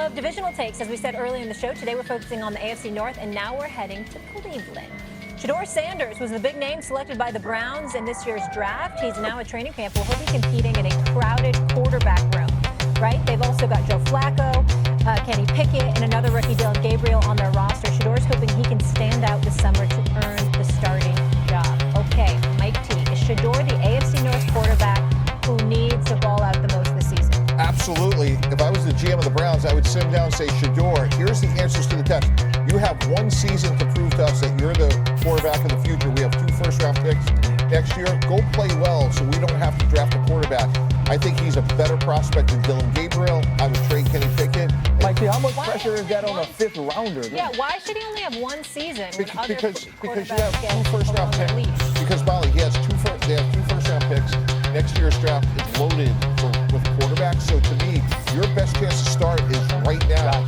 of divisional takes. As we said earlier in the show, today we're focusing on the AFC North, and now we're heading to Cleveland. Shedeur Sanders was the big name selected by the Browns in this year's draft. He's now at training camp. He'll be competing in a crowded quarterback room, right? They've also got Joe Flacco, Kenny Pickett, and another rookie, Dillon Gabriel, on their roster. Shedeur's hoping he can stand out this summer to earn the starting job. Okay, Mike T, is Shedeur the AFC North quarterback who needs to ball out the most this season? Absolutely. If I was the GM of the Browns, I would sit him down and say, Shedeur, here's the answers to the test. You have one season to prove to us that you're the quarterback of the future. We have 2 first-round picks next year. Go play well so we don't have to draft a quarterback. I think he's a better prospect than Dillon Gabriel. I would trade Kenny Pickett. Mike, how much pressure is that on a 5th rounder? Yeah, why should he only have one season when other Because you quarterbacks have 2 get first-round along the picks. leash? Because, Molly, they have 2 first-round picks. Next year's draft is loaded with quarterbacks. So, to me, your best chance to start is right now.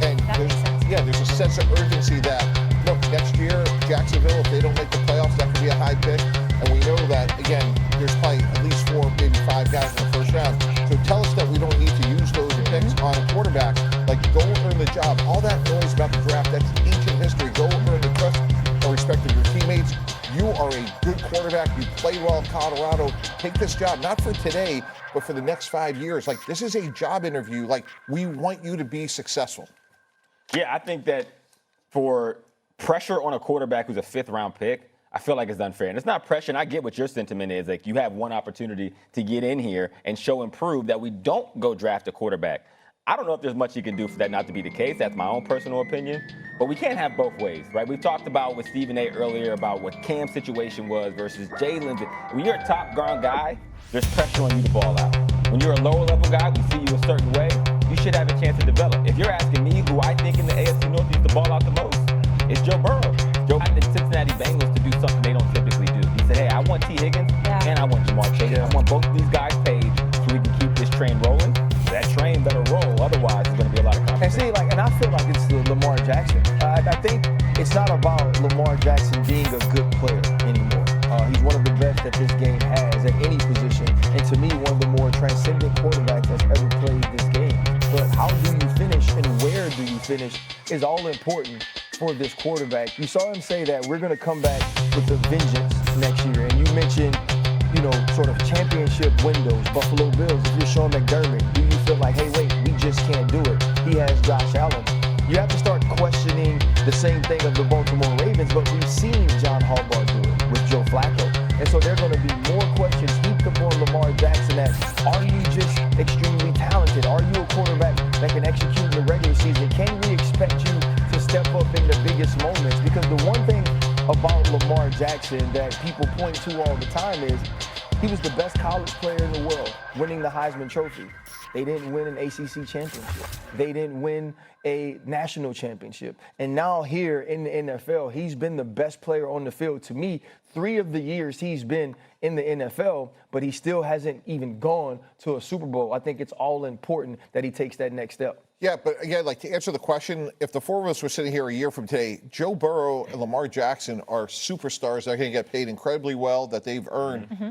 And there's a sense of urgency that, look, next year, Jacksonville, if they don't make the playoffs, that could be a high pick. And we know that, again, there's probably at least 4, maybe 5 guys in the first round. So tell us that we don't need to use those picks on a quarterback. Like, go earn the job. All that noise about the draft, that's ancient history. Go earn the trust and respect of your teammates. You are a good quarterback. You play well in Colorado. Take this job, not for today, but for the next 5 years. Like, this is a job interview. Like, we want you to be successful. Yeah, I think that for pressure on a quarterback who's a 5th-round pick, I feel like it's unfair. And it's not pressure, and I get what your sentiment is. Like, you have one opportunity to get in here and show and prove that we don't go draft a quarterback. I don't know if there's much you can do for that not to be the case. That's my own personal opinion. But we can't have both ways, right? We talked about with Stephen A. earlier about what Cam's situation was versus Jayden's. When you're a top ground guy, there's pressure on you to ball out. When you're a lower level guy, we see you a certain way, you should have a chance to develop. If you're asking me who I think in the AFC North needs to ball out the most, it's Joe Burrow. Joe got the Cincinnati Bengals to do something they don't typically do. He said, hey, I want T. Higgins and I want Jamar Chase. I want both of these guys paid so we can keep this train rolling. That train better roll, otherwise it's going to be a lot of competition. And see, and I feel like it's the Lamar Jackson. I think it's not about Lamar Jackson being a good player anymore. He's one of the best that this game has at any position, and to me, one of the more transcendent quarterbacks that's ever played this game. But how do you finish and where do you finish is all important for this quarterback. You saw him say that we're going to come back with a vengeance next year, and you mentioned, sort of championship windows, Buffalo Bills. If you're Sean McDermott, do you feel like, hey, wait, we just can't do it? He has Josh Allen. You have to start questioning the same thing of the Baltimore Ravens, but we've seen John Harbaugh do it with Joe Flacco. And so there are going to be more questions heaped upon Lamar Jackson as, are you just extremely talented? Are you a quarterback that can execute in the regular season? Can we expect you to step up in the biggest moments? Because the one thing about Lamar Jackson that people point to all the time is he was the best college player in the world, winning the Heisman Trophy. They didn't win an ACC championship. They didn't win a national championship. And now here in the NFL, he's been the best player on the field. To me, 3 of the years he's been in the NFL, but he still hasn't even gone to a Super Bowl. I think it's all important that he takes that next step. Yeah, but again, like, to answer the question, if the 4 of us were sitting here a year from today, Joe Burrow and Lamar Jackson are superstars that are going to get paid incredibly well, that they've earned. Mm-hmm.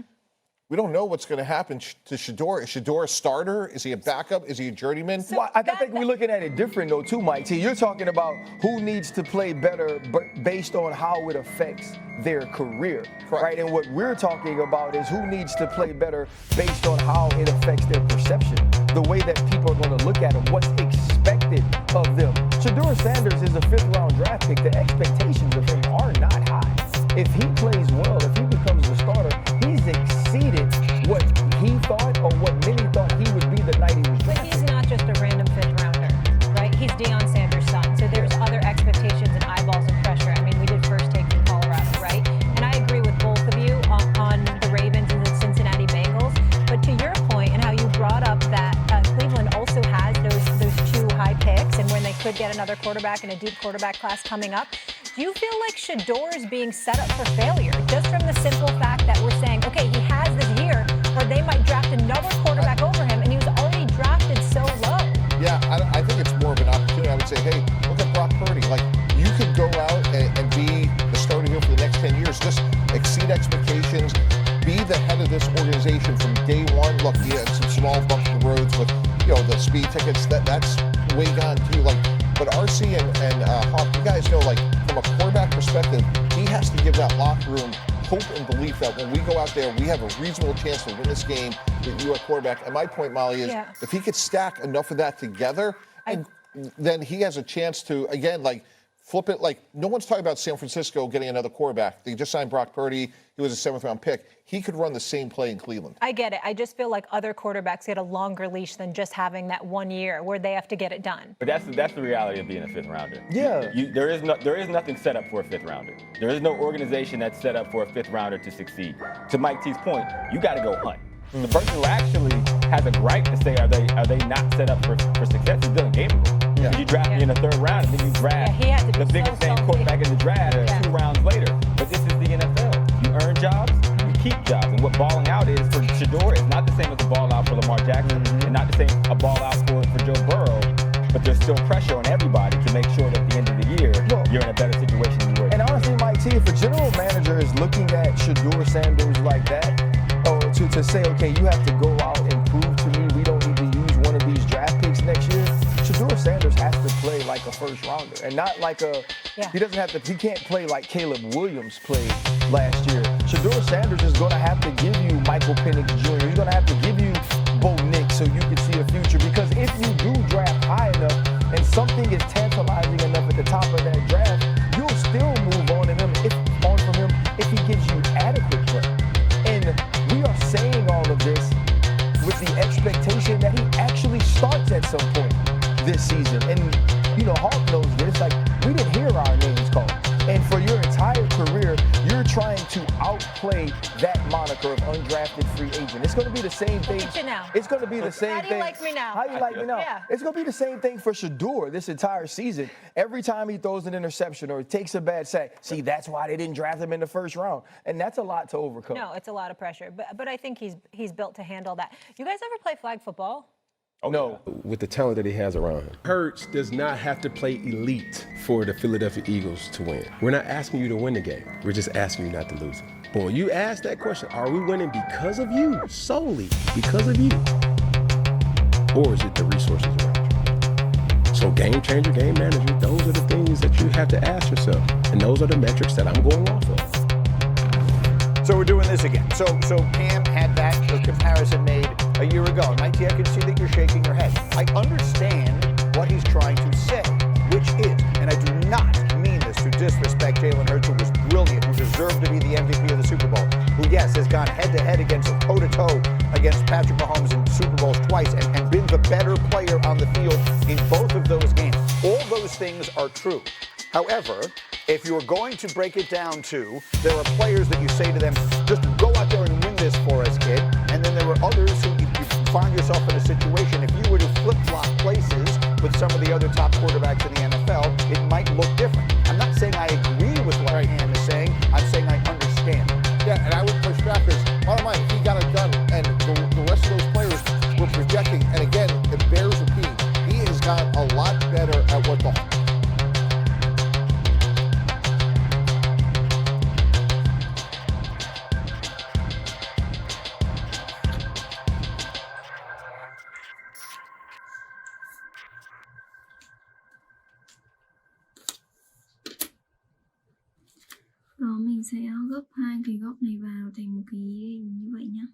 We don't know what's going to happen to Shedeur. Is Shedeur a starter? Is he a backup? Is he a journeyman? So well, I think we're looking at it different, though, too, Mike. See, you're talking about who needs to play better based on how it affects their career, right? And what we're talking about is who needs to play better based on how it affects their perception, the way that people are going to look at them, what's expected of them. Shedeur Sanders is a 5th-round draft pick. The expectations of him are not high. If he plays well, if he becomes a starter, he's exceeded what he thought or what many thought he would be the night he was drafted. But he's not just a random 5th-rounder, right? He's Deion Sanders' son, so there's other expectations and eyeballs and pressure. I mean, we did first take from Colorado, right? And I agree with both of you on the Ravens and the Cincinnati Bengals. But to your point and how you brought up that Cleveland also has those 2 high picks, and when they could get another quarterback in a deep quarterback class coming up, do you feel like Shedeur is being set up for failure just from the simple fact that we're saying, okay, he has this year, or they might draft another quarterback over him, and he was already drafted so low? Yeah, I think it's more of an opportunity. I would say, hey, look at Brock Purdy. Like, you could go out and be the starter here for the next 10 years. Just exceed expectations. Be the head of this organization from day one. Look, you had some small bumps in the roads with, the speed tickets. That's way gone too. Like, but RC and Hawk, you guys know, like, from a quarterback perspective, he has to give that locker room hope and belief that when we go out there, we have a reasonable chance to win this game with you at quarterback. And my point, Molly, is if he could stack enough of that together, then he has a chance to, again, like, flip it. Like, no one's talking about San Francisco getting another quarterback. They just signed Brock Purdy. He was a 7th-round pick. He could run the same play in Cleveland. I get it. I just feel like other quarterbacks get a longer leash than just having that 1 year where they have to get it done. But that's the reality of being a 5th-rounder. Yeah. There is nothing set up for a 5th-rounder. There is no organization that's set up for a 5th-rounder to succeed. To Mike T's point, you got to go hunt. The person who actually has a gripe to say are they not set up for success is Dylan Gabriel. Yeah. You draft me in the 3rd round, and then you draft the biggest name quarterback in the draft 2 rounds later. But this is the NFL. You earn jobs, you keep jobs. And what balling out is for Shedeur is not the same as a ball out for Lamar Jackson, and not the same a ball out for Joe Burrow. But there's still pressure on everybody to make sure that at the end of the year, you're in a better situation than you were. And honestly, Mike T, if a general manager is looking at Shedeur Sanders like that, to say, okay, you have to go out and prove to me we don't need to use one of these draft picks next year, Shedeur Sanders has to play like a 1st-rounder and not like he can't play like Caleb Williams played last year. Shedeur Sanders is going to have to give you Michael Penix Jr. He's going to have to give you Bo Nix so you can see a future, because if you do draft high enough and something is tantalizing enough at the top of that draft, you'll still move on from him if he gives you adequate play. And we are saying all of this with the expectation that he actually starts at some point this season. And, Hawk knows this. Like, we didn't hear our names called. And for your entire career, you're trying to outplay that moniker of undrafted free agent. It's going to be the same thing. Look at you now. It's going to be the same thing. How do you like me now? How you like me now? Yeah. It's going to be the same thing for Shedeur this entire season. Every time he throws an interception or takes a bad sack, see, that's why they didn't draft him in the 1st round. And that's a lot to overcome. No, it's a lot of pressure. But I think he's built to handle that. You guys ever play flag football? Oh, no. With the talent that he has around him. Hurts does not have to play elite for the Philadelphia Eagles to win. We're not asking you to win the game. We're just asking you not to lose it. But when you ask that question, are we winning because of you, solely because of you? Or is it the resources around you? So game changer, game manager, those are the things that you have to ask yourself. And those are the metrics that I'm going off of. So we're doing this again. So Cam had that comparison made a year ago. Mike, I can see that you're shaking your head. I understand what he's trying to say, which is, and I do not mean this to disrespect Jalen Hurts, who was brilliant, who deserved to be the MVP of the Super Bowl, who, yes, has gone head-to-head against toe-to-toe against Patrick Mahomes in Super Bowls twice and been the better player on the field in both of those games. All those things are true. However, if you're going to break it down to, there are players that you say to them, just go out there and win this for us, kid. And then there are others who you find yourself in a situation, if you were to flip-flop places with some of the other top quarterbacks in the NFL, it might look different. I'm not saying I agree with what Cam is saying. I'm saying I understand. Yeah, and I would push back because, bottom line, he got it done, and the rest of those players were projecting. And again, it bears repeating. He has got a lot better at what the Rồi mình sẽ gấp 2 cái góc này vào thành một cái hình như vậy nhá.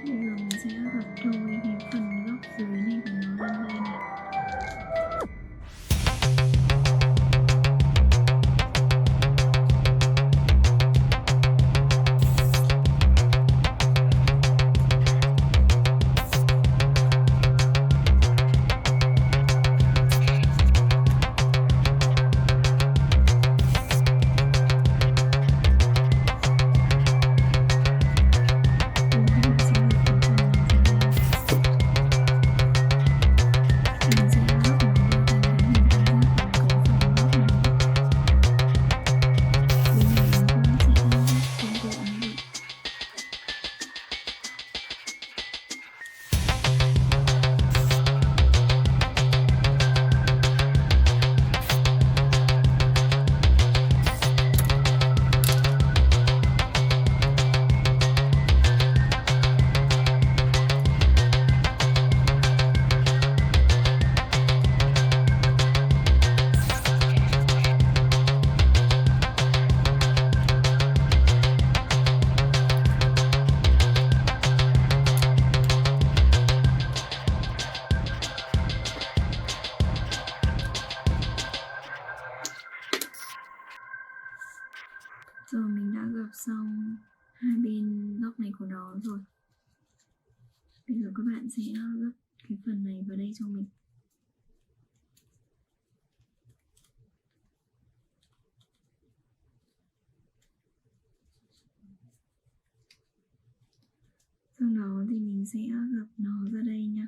Bây giờ mình sẽ gấp đôi cái phần góc dưới này của nó lên đây này. Rồi mình đã gập xong hai bên góc này của nó rồi. Bây giờ các bạn sẽ gấp cái phần này vào đây cho mình. Sau đó thì mình sẽ gập nó ra đây nha.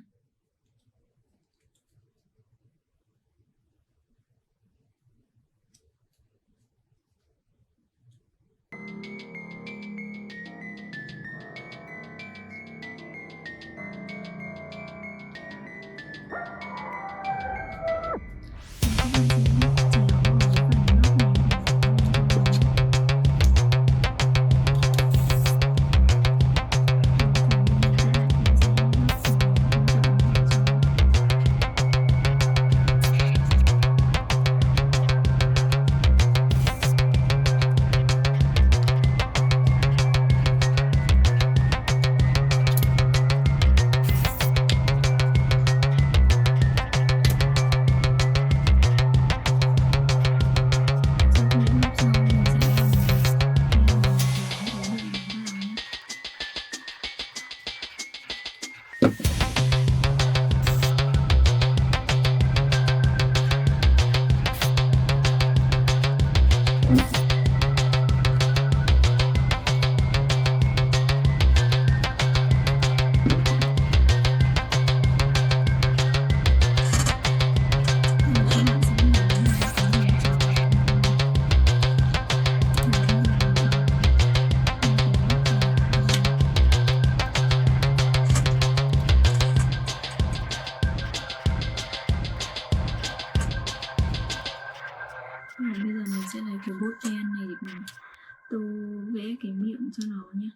Bây giờ mình sẽ lấy cái bút đen này để mình tô vẽ cái miệng cho nó nhé.